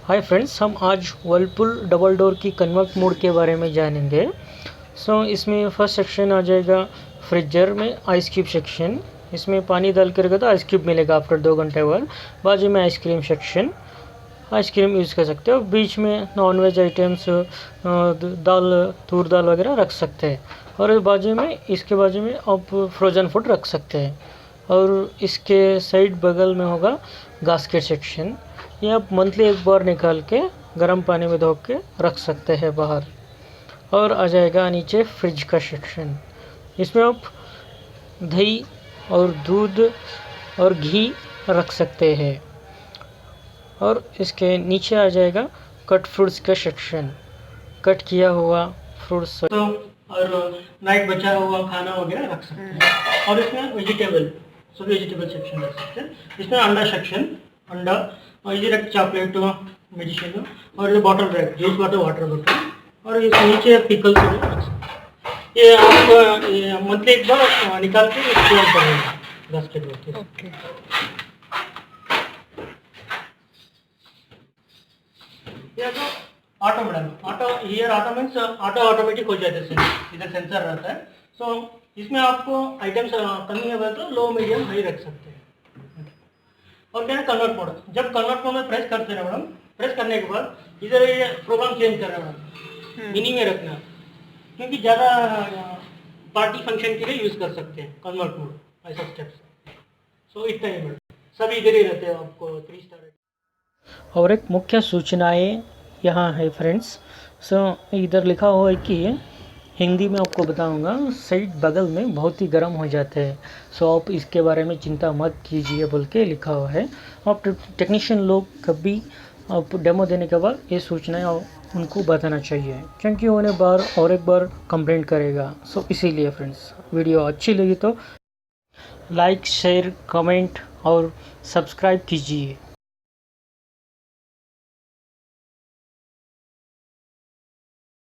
Hi friends, हम आज Whirlpool double door की कन्वर्ट मोड के बारे में जानेंगे। इसमें फर्स्ट सेक्शन आ जाएगा फ्रीजर में आइस क्यूब सेक्शन। इसमें पानी डाल कर तो आइस क्यूब मिलेगा आफ्टर 2 घंटे बाद। बाजू में आइसक्रीम सेक्शन, आइसक्रीम यूज़ कर सकते हो। बीच में नॉनवेज आइटम्स, दाल, तूर दाल वगैरह रख सकते हैं। और इसके बाजू में आप फ्रोज़न फूड रख सकते हैं। और इसके साइड बगल में होगा गास्केट सेक्शन। ये आप मंथली एक बार निकाल के गर्म पानी में धो के रख सकते हैं बाहर। और आ जाएगा नीचे फ्रिज का सेक्शन। इसमें आप दही और दूध और घी रख सकते हैं। और इसके नीचे आ जाएगा कट फ्रूट्स का सेक्शन, कट किया हुआ फ्रूट्स तो और नाइट बचा हुआ खाना वगैरह रख सकते हैं। और इसमें वेजिटेबल, सभी वेजिटेबल सेक्शन रख सकते हैं। इसमें अंडा सेक्शन, अंडा और ये रख चॉकलेट, मेडिसिन और ये बॉटल रख जूस बॉटल, वाटर बॉटल। और इस नीचे पिकल्स वगैरह रख सकते हैं। ये आप मंथली एक बार निकाल के स्टोर करेंगे बास्केट में। ओके, ये तो auto madam, auto means automatic हो जाता है। इधर सेंसर रहता है। इसमें आपको आइटम्स कमी है तो लो मीडियम हाई रख सकते हैं। और क्या है कन्वर्ट मोड, जब कन्वर्ट मोड में प्रेस करते हैं मैडम, प्रेस करने के बाद इधर ये प्रोग्राम चेंज कर रहा है मैडम, मिनी में रखना, क्योंकि ज़्यादा पार्टी फंक्शन के लिए यूज़ कर सकते हैं कन्वर्ट मोड, ऐसा स्टेप्स। इतना ही मैडम, सभी इधर ही रहते हैं आपको 3 स्टार। और एक मुख्य सूचनाएँ यहाँ है फ्रेंड्स। इधर लिखा हुआ है कि हिंदी में आपको बताऊंगा, साइड बगल में बहुत ही गर्म हो जाते हैं। आप इसके बारे में चिंता मत कीजिए बोल के लिखा हुआ है। आप टेक्नीशियन लोग कभी आप डेमो देने के बाद ये सूचनाएं उनको बताना चाहिए, क्योंकि उन्हें बार और एक बार कंप्लेंट करेगा। इसीलिए फ्रेंड्स, वीडियो अच्छी लगी तो लाइक, शेयर, कमेंट और सब्सक्राइब कीजिए।